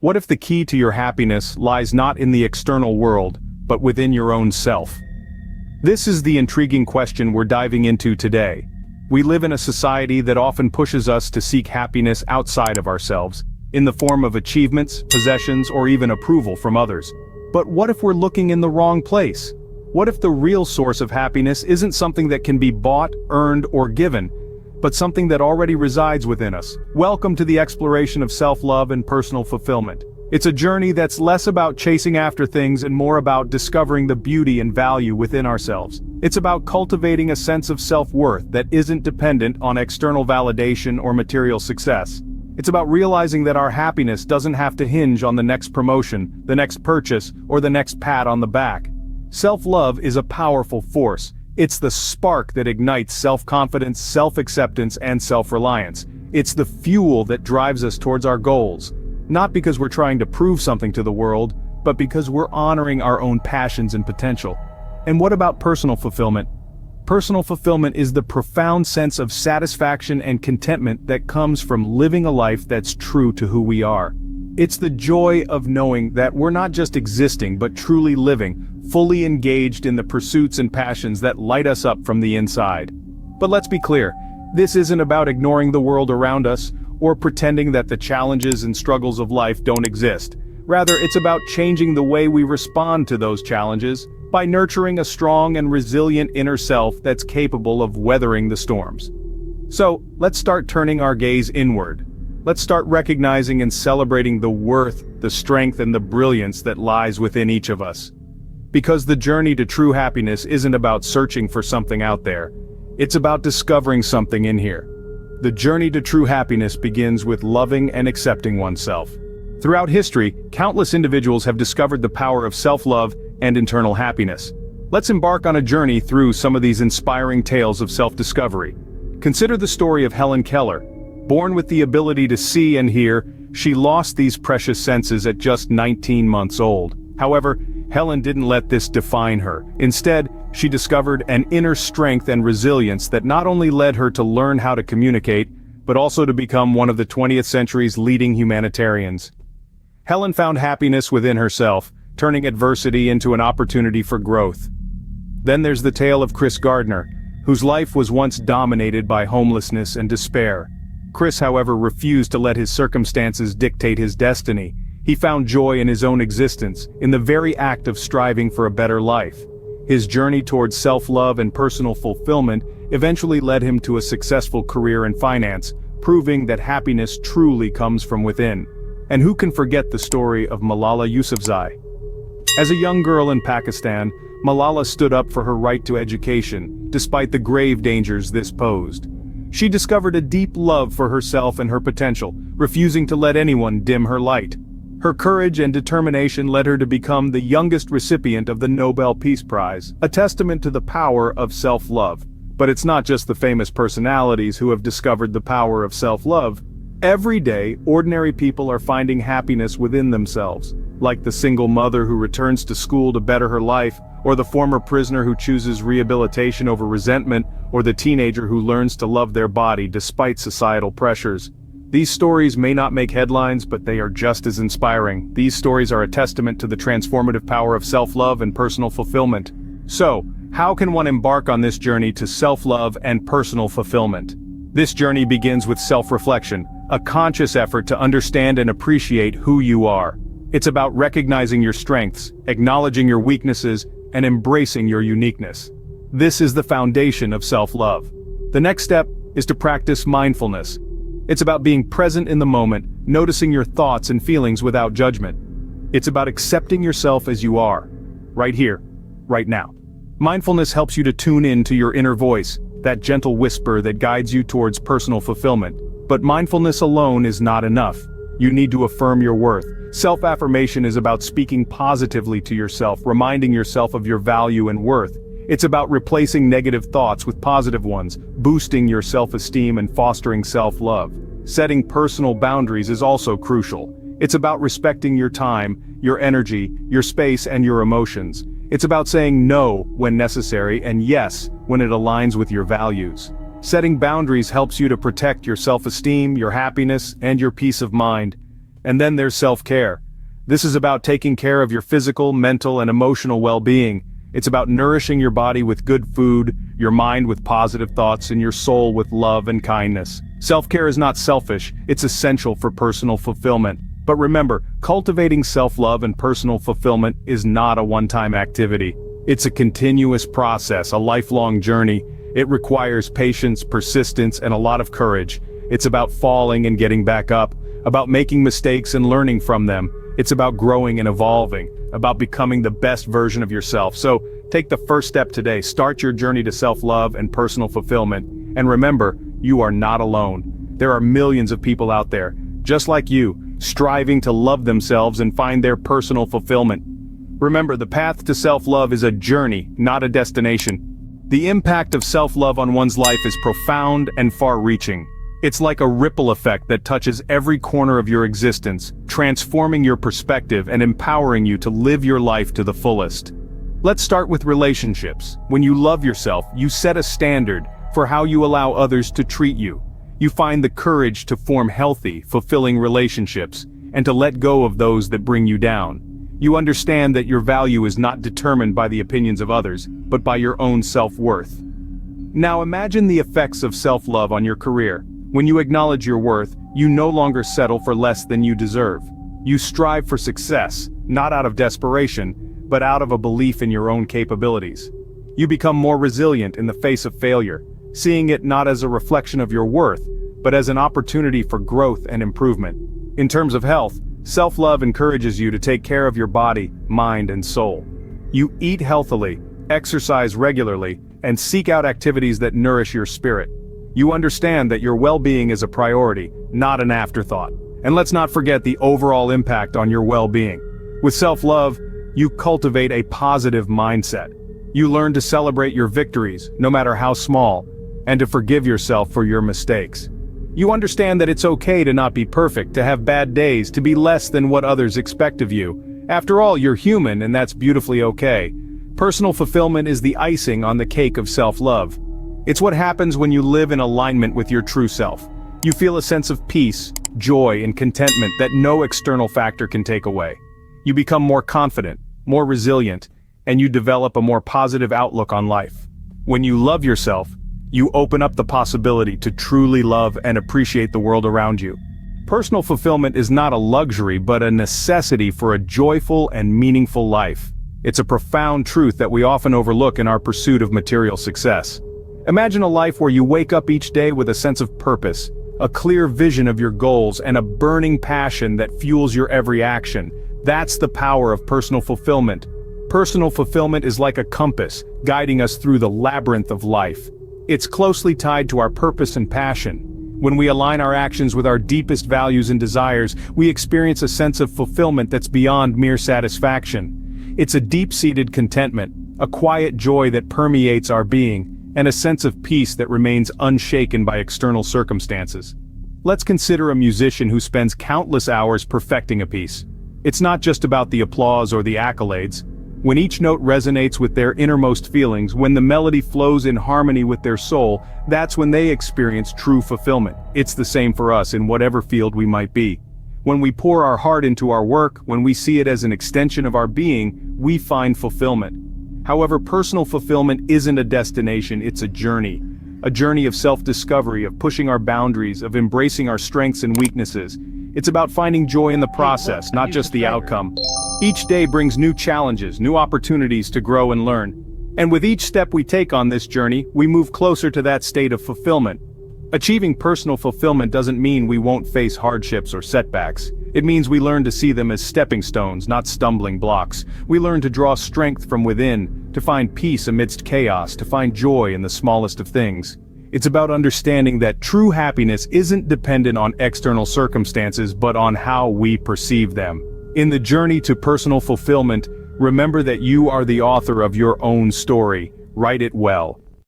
What if the key to your happiness lies not in the external world, but within your own self? This is the intriguing question we're diving into today. We live in a society that often pushes us to seek happiness outside of ourselves, in the form of achievements, possessions, or even approval from others. But what if we're looking in the wrong place? What if the real source of happiness isn't something that can be bought, earned, or given, but something that already resides within us? Welcome to the exploration of self-love and personal fulfillment. It's a journey that's less about chasing after things and more about discovering the beauty and value within ourselves. It's about cultivating a sense of self-worth that isn't dependent on external validation or material success. It's about realizing that our happiness doesn't have to hinge on the next promotion, the next purchase, or the next pat on the back. Self-love is a powerful force. It's the spark that ignites self-confidence, self-acceptance, and self-reliance. It's the fuel that drives us towards our goals. Not because we're trying to prove something to the world, but because we're honoring our own passions and potential. And what about personal fulfillment? Personal fulfillment is the profound sense of satisfaction and contentment that comes from living a life that's true to who we are. It's the joy of knowing that we're not just existing but truly living, fully engaged in the pursuits and passions that light us up from the inside. But let's be clear, this isn't about ignoring the world around us, or pretending that the challenges and struggles of life don't exist. Rather, it's about changing the way we respond to those challenges, by nurturing a strong and resilient inner self that's capable of weathering the storms. So, let's start turning our gaze inward. Let's start recognizing and celebrating the worth, the strength, and the brilliance that lies within each of us. Because the journey to true happiness isn't about searching for something out there. It's about discovering something in here. The journey to true happiness begins with loving and accepting oneself. Throughout history, countless individuals have discovered the power of self-love and internal happiness. Let's embark on a journey through some of these inspiring tales of self-discovery. Consider the story of Helen Keller. Born with the ability to see and hear, she lost these precious senses at just 19 months old. However, Helen didn't let this define her. Instead, she discovered an inner strength and resilience that not only led her to learn how to communicate, but also to become one of the 20th century's leading humanitarians. Helen found happiness within herself, turning adversity into an opportunity for growth. Then there's the tale of Chris Gardner, whose life was once dominated by homelessness and despair. Chris, however, refused to let his circumstances dictate his destiny. He found joy in his own existence, in the very act of striving for a better life. His journey towards self-love and personal fulfillment eventually led him to a successful career in finance, proving that happiness truly comes from within. And who can forget the story of Malala Yousafzai? As a young girl in Pakistan, Malala stood up for her right to education, despite the grave dangers this posed. She discovered a deep love for herself and her potential, refusing to let anyone dim her light. Her courage and determination led her to become the youngest recipient of the Nobel Peace Prize, a testament to the power of self-love. But it's not just the famous personalities who have discovered the power of self-love. Every day, ordinary people are finding happiness within themselves, like the single mother who returns to school to better her life, or the former prisoner who chooses rehabilitation over resentment, or the teenager who learns to love their body despite societal pressures. These stories may not make headlines, but they are just as inspiring. These stories are a testament to the transformative power of self-love and personal fulfillment. So, how can one embark on this journey to self-love and personal fulfillment? This journey begins with self-reflection, a conscious effort to understand and appreciate who you are. It's about recognizing your strengths, acknowledging your weaknesses, and embracing your uniqueness. This is the foundation of self-love. The next step is to practice mindfulness. It's about being present in the moment, noticing your thoughts and feelings without judgment. It's about accepting yourself as you are, right here, right now. Mindfulness helps you to tune in to your inner voice, that gentle whisper that guides you towards personal fulfillment. But mindfulness alone is not enough. You need to affirm your worth. Self-affirmation is about speaking positively to yourself, reminding yourself of your value and worth. It's about replacing negative thoughts with positive ones, boosting your self-esteem and fostering self-love. Setting personal boundaries is also crucial. It's about respecting your time, your energy, your space, and your emotions. It's about saying no when necessary and yes when it aligns with your values. Setting boundaries helps you to protect your self-esteem, your happiness, and your peace of mind. And then there's self-care. This is about taking care of your physical, mental, and emotional well-being. It's about nourishing your body with good food, your mind with positive thoughts, and your soul with love and kindness. Self-care is not selfish, it's essential for personal fulfillment. But remember, cultivating self-love and personal fulfillment is not a one-time activity. It's a continuous process, a lifelong journey. It requires patience, persistence, and a lot of courage. It's about falling and getting back up, about making mistakes and learning from them. It's about growing and evolving, about becoming the best version of yourself. So, take the first step today. Start your journey to self-love and personal fulfillment. And remember, you are not alone. There are millions of people out there, just like you, striving to love themselves and find their personal fulfillment. Remember, the path to self-love is a journey, not a destination. The impact of self-love on one's life is profound and far-reaching. It's like a ripple effect that touches every corner of your existence, transforming your perspective and empowering you to live your life to the fullest. Let's start with relationships. When you love yourself, you set a standard for how you allow others to treat you. You find the courage to form healthy, fulfilling relationships, and to let go of those that bring you down. You understand that your value is not determined by the opinions of others, but by your own self-worth. Now imagine the effects of self-love on your career. When you acknowledge your worth, you no longer settle for less than you deserve. You strive for success, not out of desperation, but out of a belief in your own capabilities. You become more resilient in the face of failure, seeing it not as a reflection of your worth, but as an opportunity for growth and improvement. In terms of health, self-love encourages you to take care of your body, mind, and soul. You eat healthily, exercise regularly, and seek out activities that nourish your spirit. You understand that your well-being is a priority, not an afterthought. And let's not forget the overall impact on your well-being. With self-love, you cultivate a positive mindset. You learn to celebrate your victories, no matter how small, and to forgive yourself for your mistakes. You understand that it's okay to not be perfect, to have bad days, to be less than what others expect of you. After all, you're human, and that's beautifully okay. Personal fulfillment is the icing on the cake of self-love. It's what happens when you live in alignment with your true self. You feel a sense of peace, joy, and contentment that no external factor can take away. You become more confident, more resilient, and you develop a more positive outlook on life. When you love yourself, you open up the possibility to truly love and appreciate the world around you. Personal fulfillment is not a luxury but a necessity for a joyful and meaningful life. It's a profound truth that we often overlook in our pursuit of material success. Imagine a life where you wake up each day with a sense of purpose, a clear vision of your goals, and a burning passion that fuels your every action. That's the power of personal fulfillment. Personal fulfillment is like a compass, guiding us through the labyrinth of life. It's closely tied to our purpose and passion. When we align our actions with our deepest values and desires, we experience a sense of fulfillment that's beyond mere satisfaction. It's a deep-seated contentment, a quiet joy that permeates our being, and a sense of peace that remains unshaken by external circumstances. Let's consider a musician who spends countless hours perfecting a piece. It's not just about the applause or the accolades. When each note resonates with their innermost feelings, when the melody flows in harmony with their soul, that's when they experience true fulfillment. It's the same for us in whatever field we might be. When we pour our heart into our work, when we see it as an extension of our being, we find fulfillment. However, personal fulfillment isn't a destination, it's a journey of self-discovery, of pushing our boundaries, of embracing our strengths and weaknesses. It's about finding joy in the process, not just the outcome. Each day brings new challenges, new opportunities to grow and learn. And with each step we take on this journey, we move closer to that state of fulfillment. Achieving personal fulfillment doesn't mean we won't face hardships or setbacks. It means we learn to see them as stepping stones, not stumbling blocks. We learn to draw strength from within, to find peace amidst chaos, to find joy in the smallest of things. It's about understanding that true happiness isn't dependent on external circumstances but on how we perceive them. In the journey to personal fulfillment, remember that you are the author of your own story. Write it well.